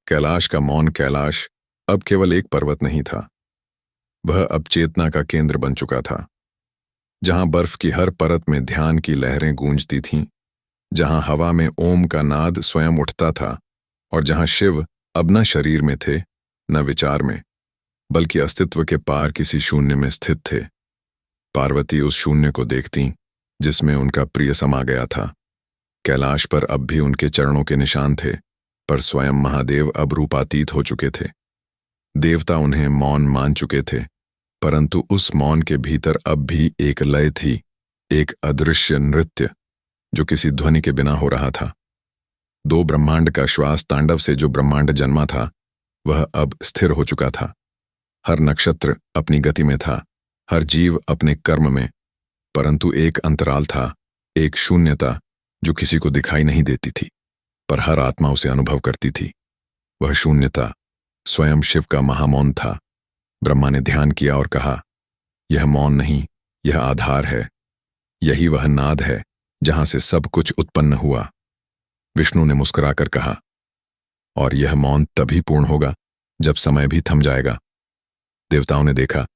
कैलाश का मौन कैलाश अब केवल एक पर्वत नहीं था, वह अब चेतना का केंद्र बन चुका था। जहां बर्फ की हर परत में ध्यान की लहरें गूंजती थीं, जहां हवा में ओम का नाद स्वयं उठता था, और जहां शिव अब न शरीर में थे, न विचार में, बल्कि अस्तित्व के पार किसी शून्य में स्थित थे। पार्वती उस शून्य को देखती जिसमें उनका प्रिय समा गया था। कैलाश पर अब भी उनके चरणों के निशान थे, पर स्वयं महादेव अब रूपातीत हो चुके थे। देवता उन्हें मौन मान चुके थे, परंतु उस मौन के भीतर अब भी एक लय थी, एक अदृश्य नृत्य जो किसी ध्वनि के बिना हो रहा था। दो ब्रह्मांड का श्वास तांडव से जो ब्रह्मांड जन्मा था, वह अब स्थिर हो चुका था। हर नक्षत्र अपनी गति में था, हर जीव अपने कर्म में, परंतु एक अंतराल था, एक शून्यता जो किसी को दिखाई नहीं देती थी, पर हर आत्मा उसे अनुभव करती थी। वह शून्यता स्वयं शिव का महामौन था। ब्रह्मा ने ध्यान किया और कहा, यह मौन नहीं, यह आधार है। यही वह नाद है जहां से सब कुछ उत्पन्न हुआ। विष्णु ने मुस्कुराकर कहा, और यह मौन तभी पूर्ण होगा जब समय भी थम जाएगा। देवताओं ने देखा,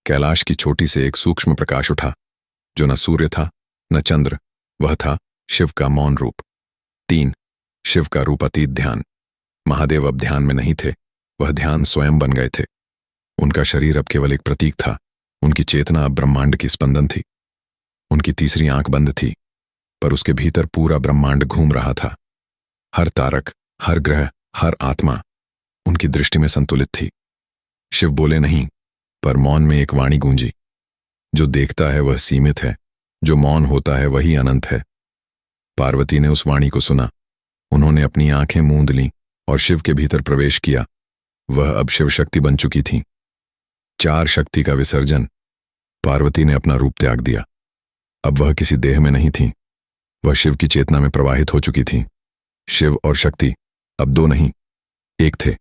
कैलाश की चोटी से एक सूक्ष्म प्रकाश उठा, जो न सूर्य था न चंद्र, वह था शिव का मौन रूप। 3 शिव का रूपातीत ध्यान। महादेव अब ध्यान में नहीं थे, वह ध्यान स्वयं बन गए थे। उनका शरीर अब केवल एक प्रतीक था, उनकी चेतना अब ब्रह्मांड की स्पंदन थी। उनकी तीसरी आंख बंद थी, पर उसके भीतर पूरा ब्रह्मांड घूम रहा था। हर तारक, हर ग्रह, हर आत्मा उनकी दृष्टि में संतुलित थी। शिव बोले नहीं, पर मौन में एक वाणी गूंजी, जो देखता है वह सीमित है, जो मौन होता है वही अनंत है। पार्वती ने उस वाणी को सुना। उन्होंने अपनी आंखें मूंद लीं और शिव के भीतर प्रवेश किया। वह अब शिव शक्ति बन चुकी थी। 4 शक्ति का विसर्जन। पार्वती ने अपना रूप त्याग दिया। अब वह किसी देह में नहीं थी, वह शिव की चेतना में प्रवाहित हो चुकी थी। शिव और शक्ति अब 2 नहीं, एक थे।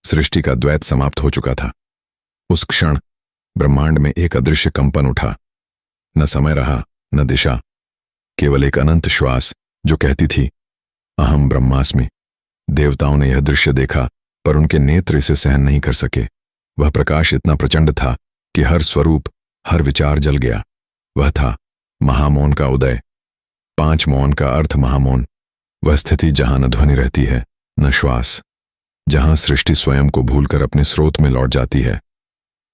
सृष्टि का द्वैत समाप्त हो चुका था। उस क्षण ब्रह्मांड में एक अदृश्य कंपन उठा। न समय रहा, न दिशा, केवल एक अनंत श्वास जो कहती थी, अहम ब्रह्मास्मि। देवताओं ने यह दृश्य देखा, पर उनके नेत्र इसे सहन नहीं कर सके। वह प्रकाश इतना प्रचंड था कि हर स्वरूप, हर विचार जल गया। वह था महामौन का उदय। 5 मौन का अर्थ महामौन, वह स्थिति जहां न ध्वनि रहती है न श्वास, जहां सृष्टि स्वयं को भूलकर अपने स्रोत में लौट जाती है।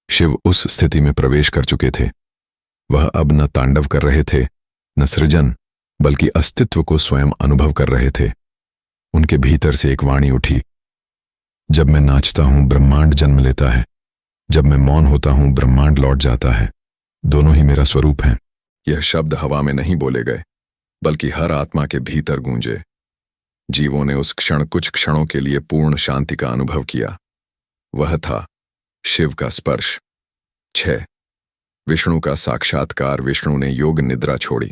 शिव उस स्थिति में प्रवेश कर चुके थे। वह अब न तांडव कर रहे थे, न सृजन, बल्कि अस्तित्व को स्वयं अनुभव कर रहे थे। उनके भीतर से एक वाणी उठी, जब मैं नाचता हूं ब्रह्मांड जन्म लेता है, जब मैं मौन होता हूं ब्रह्मांड लौट जाता है। दोनों ही मेरा स्वरूप हैं। यह शब्द हवा में नहीं बोले गए, बल्कि हर आत्मा के भीतर गूंजे। जीवों ने उस क्षण कुछ क्षणों के लिए पूर्ण शांति का अनुभव किया। वह था शिव का स्पर्श। 6 विष्णु का साक्षात्कार। विष्णु ने योग निद्रा छोड़ी।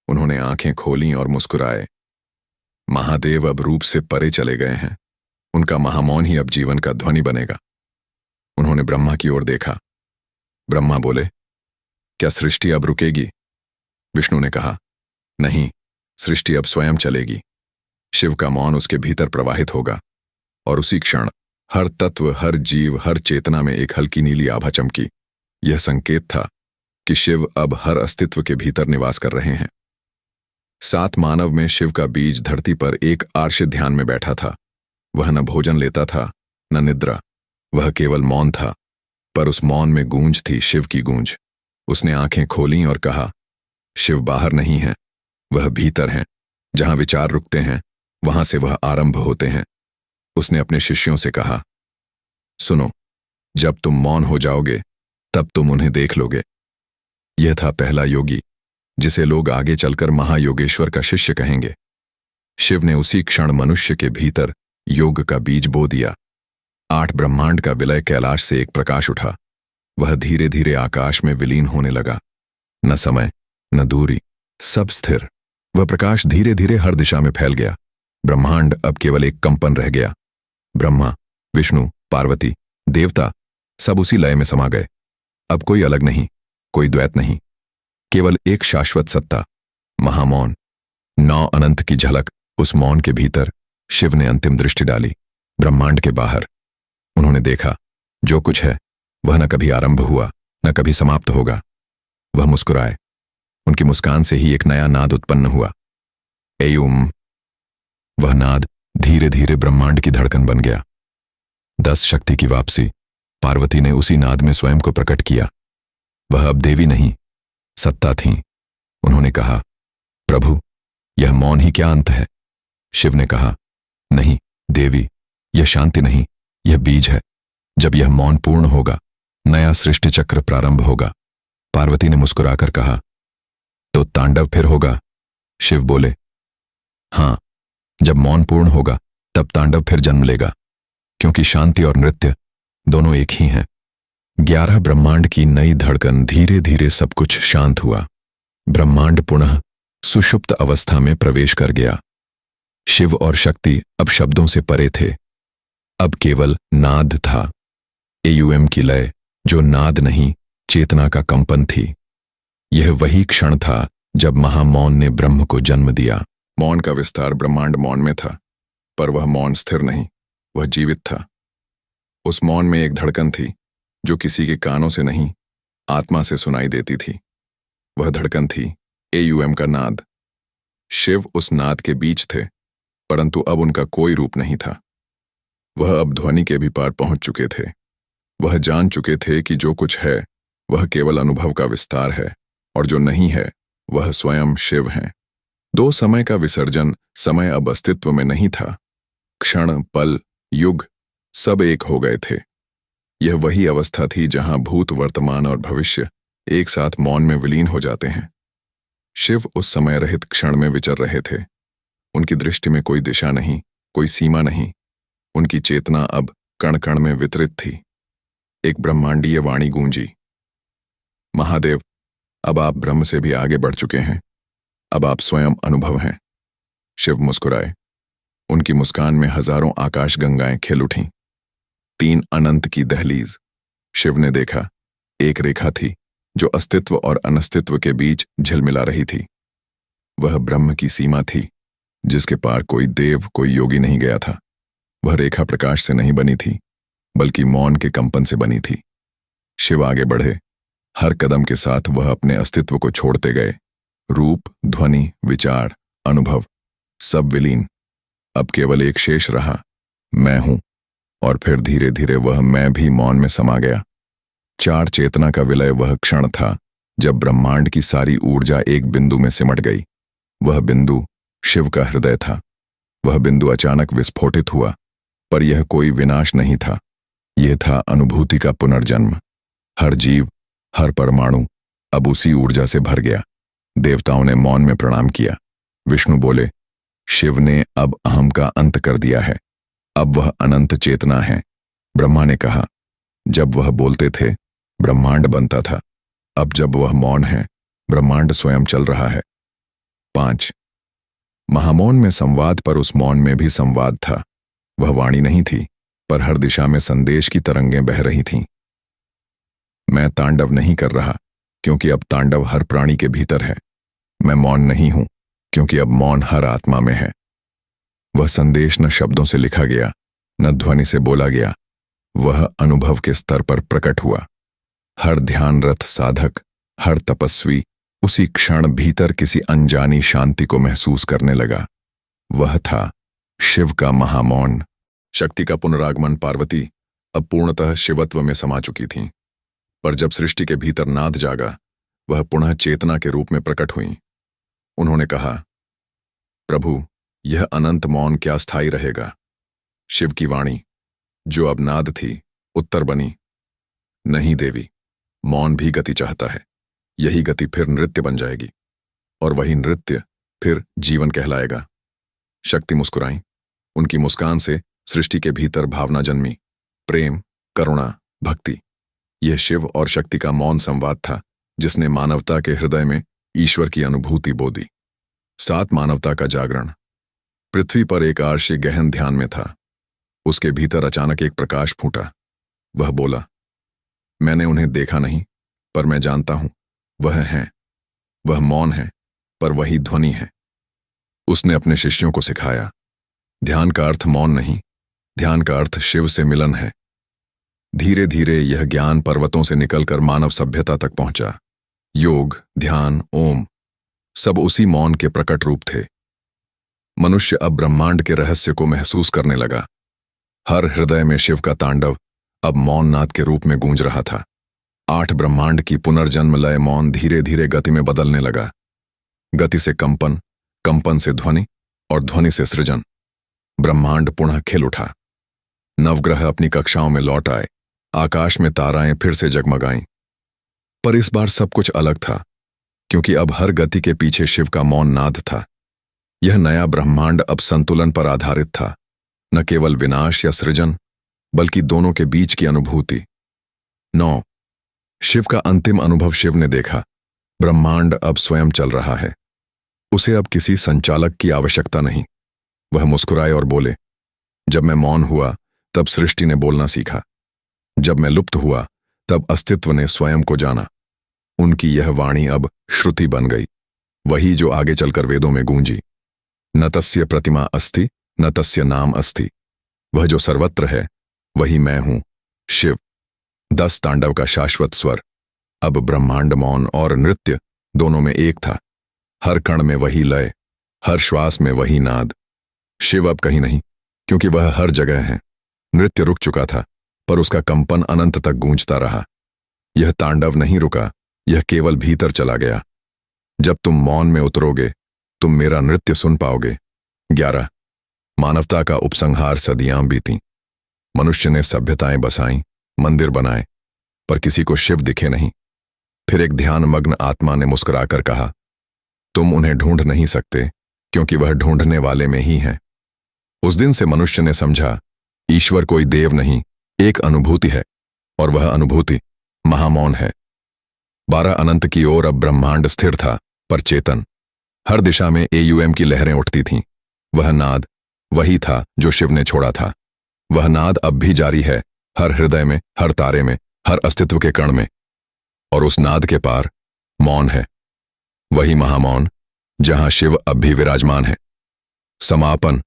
उन्होंने आंखें खोलीं और मुस्कुराए। महादेव अब रूप से परे चले गए हैं। उनका महामौन ही अब जीवन का ध्वनि बनेगा। उन्होंने ब्रह्मा की ओर देखा। ब्रह्मा बोले, क्या सृष्टि अब रुकेगी? विष्णु ने कहा, नहीं, सृष्टि अब स्वयं चलेगी। शिव का मौन उसके भीतर प्रवाहित होगा, और उसी क्षण हर तत्व, हर जीव, हर चेतना में एक हल्की नीली आभा चमकी। यह संकेत था कि शिव अब हर अस्तित्व के भीतर निवास कर रहे हैं। 7 मानव में शिव का बीज धरती पर एक आर्षित ध्यान में बैठा था। वह न भोजन लेता था, न निद्रा, वह केवल मौन था। पर उस मौन में गूंज थी शिव की गूंज। उसने आंखें खोलीं और कहा, शिव बाहर नहीं है, वह भीतर हैं। जहां विचार रुकते हैं, वहां से वह आरंभ होते हैं। उसने अपने शिष्यों से कहा, सुनो, जब तुम मौन हो जाओगे, तब तुम उन्हें देख लोगे। यह था पहला योगी, जिसे लोग आगे चलकर महायोगेश्वर का शिष्य कहेंगे। शिव ने उसी क्षण मनुष्य के भीतर योग का बीज बो दिया। 8 ब्रह्मांड का विलय कैलाश से एक प्रकाश उठा। वह धीरे धीरे आकाश में विलीन होने लगा। न समय, न दूरी, सब स्थिर। वह प्रकाश धीरे धीरे हर दिशा में फैल गया। ब्रह्मांड अब केवल एक कंपन रह गया। ब्रह्मा, विष्णु, पार्वती, देवता सब उसी लय में समा गए। अब कोई अलग नहीं, कोई द्वैत नहीं, केवल एक शाश्वत सत्ता, महामौन। 9 अनंत की झलक। उस मौन के भीतर शिव ने अंतिम दृष्टि डाली। ब्रह्मांड के बाहर उन्होंने देखा, जो कुछ है वह न कभी आरंभ हुआ न कभी समाप्त होगा। वह मुस्कुराए। उनकी मुस्कान से ही एक नया नाद उत्पन्न हुआ। एयुम। वह नाद धीरे धीरे ब्रह्मांड की धड़कन बन गया। 10 शक्ति की वापसी। पार्वती ने उसी नाद में स्वयं को प्रकट किया। वह अब देवी नहीं, सत्ता थीं। उन्होंने कहा, प्रभु, यह मौन ही क्या अंत है? शिव ने कहा, नहीं देवी, यह शांति नहीं, यह बीज है। जब यह मौन पूर्ण होगा, नया सृष्टि चक्र प्रारंभ होगा। पार्वती ने मुस्कुराकर कहा, तो तांडव फिर होगा? शिव बोले, हां, जब मौन पूर्ण होगा तब तांडव फिर जन्म लेगा, क्योंकि शांति और नृत्य दोनों एक ही हैं। 11 ब्रह्मांड की नई धड़कन। धीरे धीरे सब कुछ शांत हुआ। ब्रह्मांड पुनः सुषुप्त अवस्था में प्रवेश कर गया। शिव और शक्ति अब शब्दों से परे थे। अब केवल नाद था। एयुएम की लय, जो नाद नहीं, चेतना का कंपन थी। यह वही क्षण था जब महामौन ने ब्रह्म को जन्म दिया। मौन का विस्तार ब्रह्मांड मौन में था, पर वह मौन स्थिर नहीं, वह जीवित था। उस मौन में एक धड़कन थी जो किसी के कानों से नहीं, आत्मा से सुनाई देती थी। वह धड़कन थी एयुएम का नाद। शिव उस नाद के बीच थे, परंतु अब उनका कोई रूप नहीं था। वह अब ध्वनि के भी पार पहुंच चुके थे। वह जान चुके थे कि जो कुछ है वह केवल अनुभव का विस्तार है, और जो नहीं है वह स्वयं शिव हैं। 2 समय का विसर्जन। समय अब अस्तित्व में नहीं था। क्षण, पल, युग सब एक हो गए थे। यह वही अवस्था थी जहां भूत, वर्तमान और भविष्य एक साथ मौन में विलीन हो जाते हैं। शिव उस समय रहित क्षण में विचर रहे थे। उनकी दृष्टि में कोई दिशा नहीं, कोई सीमा नहीं। उनकी चेतना अब कण कण में वितरित थी। एक ब्रह्मांडीय वाणी गूंजी, महादेव, अब आप ब्रह्म से भी आगे बढ़ चुके हैं। अब आप स्वयं अनुभव हैं। शिव मुस्कुराए। उनकी मुस्कान में हजारों आकाश गंगाएं खिल उठीं। 3 अनंत की दहलीज। शिव ने देखा, एक रेखा थी जो अस्तित्व और अनस्तित्व के बीच झिलमिला रही थी। वह ब्रह्म की सीमा थी, जिसके पार कोई देव, कोई योगी नहीं गया था। वह रेखा प्रकाश से नहीं बनी थी, बल्कि मौन के कंपन से बनी थी। शिव आगे बढ़े। हर कदम के साथ वह अपने अस्तित्व को छोड़ते गए। रूप, ध्वनि, विचार, अनुभव सब विलीन। अब केवल एक शेष रहा, मैं हूं। और फिर धीरे धीरे वह मैं भी मौन में समा गया। 4 चेतना का विलय वह क्षण था जब ब्रह्मांड की सारी ऊर्जा एक बिंदु में सिमट गई। वह बिंदु शिव का हृदय था। वह बिंदु अचानक विस्फोटित हुआ, पर यह कोई विनाश नहीं था। यह था अनुभूति का पुनर्जन्म। हर जीव, हर परमाणु अब उसी ऊर्जा से भर गया। देवताओं ने मौन में प्रणाम किया। विष्णु बोले, शिव ने अब अहम का अंत कर दिया है, अब वह अनंत चेतना है। ब्रह्मा ने कहा, जब वह बोलते थे ब्रह्मांड बनता था, अब जब वह मौन है ब्रह्मांड स्वयं चल रहा है। 5 महामौन में संवाद, पर उस मौन में भी संवाद था। वह वाणी नहीं थी, पर हर दिशा में संदेश की तरंगें बह रही थीं। मैं तांडव नहीं कर रहा, क्योंकि अब तांडव हर प्राणी के भीतर है। मैं मौन नहीं हूं, क्योंकि अब मौन हर आत्मा में है। वह संदेश न शब्दों से लिखा गया, न ध्वनि से बोला गया। वह अनुभव के स्तर पर प्रकट हुआ। हर ध्यानरत साधक, हर तपस्वी उसी क्षण भीतर किसी अनजानी शांति को महसूस करने लगा। वह था शिव का महामौन। शक्ति का पुनरागमन। पार्वती अब पूर्णतः शिवत्व में समा चुकी थीं, पर जब सृष्टि के भीतर नाद जागा, वह पुनः चेतना के रूप में प्रकट हुईं। उन्होंने कहा, प्रभु, यह अनंत मौन क्या स्थायी रहेगा? शिव की वाणी, जो अब नाद थी, उत्तर बनी, नहीं देवी, मौन भी गति चाहता है। यही गति फिर नृत्य बन जाएगी, और वही नृत्य फिर जीवन कहलाएगा। शक्ति मुस्कुराई। उनकी मुस्कान से सृष्टि के भीतर भावना जन्मी, प्रेम, करुणा, भक्ति। यह शिव और शक्ति का मौन संवाद था, जिसने मानवता के हृदय में ईश्वर की अनुभूति बो दी। 7 मानवता का जागरण। पृथ्वी पर एक आर्षी गहन ध्यान में था। उसके भीतर अचानक एक प्रकाश फूटा। वह बोला, मैंने उन्हें देखा नहीं, पर मैं जानता हूं, वह हैं। वह मौन है, पर वही ध्वनि है। उसने अपने शिष्यों को सिखाया, ध्यान का अर्थ मौन नहीं, ध्यान का अर्थ शिव से मिलन है। धीरे धीरे यह ज्ञान पर्वतों से निकलकर मानव सभ्यता तक पहुंचा। योग, ध्यान, ओम सब उसी मौन के प्रकट रूप थे। मनुष्य अब ब्रह्मांड के रहस्य को महसूस करने लगा। हर हृदय में शिव का तांडव अब मौन नाद के रूप में गूंज रहा था। 8 ब्रह्मांड की पुनर्जन्म लय मौन धीरे धीरे गति में बदलने लगा। गति से कंपन, कंपन से ध्वनि और ध्वनि से सृजन। ब्रह्मांड पुनः खिल उठा। नवग्रह अपनी कक्षाओं में लौट आए। आकाश में ताराएं फिर से जगमगाईं। पर इस बार सब कुछ अलग था, क्योंकि अब हर गति के पीछे शिव का मौन नाद था। यह नया ब्रह्मांड अब संतुलन पर आधारित था, न केवल विनाश या सृजन, बल्कि दोनों के बीच की अनुभूति। 9 शिव का अंतिम अनुभव शिव ने देखा। ब्रह्मांड अब स्वयं चल रहा है। उसे अब किसी संचालक की आवश्यकता नहीं। वह मुस्कुराए और बोले, जब मैं मौन हुआ तब सृष्टि ने बोलना सीखा। जब मैं लुप्त हुआ तब अस्तित्व ने स्वयं को जाना। उनकी यह वाणी अब श्रुति बन गई, वही जो आगे चलकर वेदों में गूंजी। न तस्य प्रतिमा अस्ति, न तस्य नाम अस्ति। वह जो सर्वत्र है वही मैं हूं, शिव। 10 तांडव का शाश्वत स्वर। अब ब्रह्मांड मौन और नृत्य दोनों में एक था। हर कण में वही लय, हर श्वास में वही नाद। शिव अब कहीं नहीं, क्योंकि वह हर जगह है। नृत्य रुक चुका था, पर उसका कंपन अनंत तक गूंजता रहा। यह तांडव नहीं रुका, यह केवल भीतर चला गया। जब तुम मौन में उतरोगे, तुम मेरा नृत्य सुन पाओगे। 11 मानवता का उपसंहार सदियां बीती। मनुष्य ने सभ्यताएं बसाईं, मंदिर बनाए, पर किसी को शिव दिखे नहीं। फिर एक ध्यानमग्न आत्मा ने मुस्कुराकर कहा, तुम उन्हें ढूंढ नहीं सकते, क्योंकि वह ढूंढने वाले में ही है। उस दिन से मनुष्य ने समझा, ईश्वर कोई देव नहीं, एक अनुभूति है, और वह अनुभूति महामौन है। 12 अनंत की ओर अब ब्रह्मांड स्थिर था, पर चेतन। हर दिशा में एयूएम की लहरें उठती थीं। वह नाद वही था जो शिव ने छोड़ा था। वह नाद अब भी जारी है, हर हृदय में, हर तारे में, हर अस्तित्व के कण में। और उस नाद के पार मौन है, वही महामौन जहां शिव अब भी विराजमान है। समापन।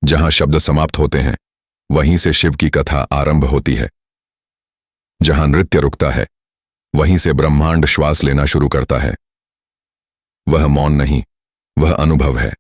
जहां शब्द समाप्त होते हैं, वहीं से शिव की कथा आरंभ होती है। जहां नृत्य रुकता है, वहीं से ब्रह्मांड श्वास लेना शुरू करता है। वह मौन नहीं, वह अनुभव है।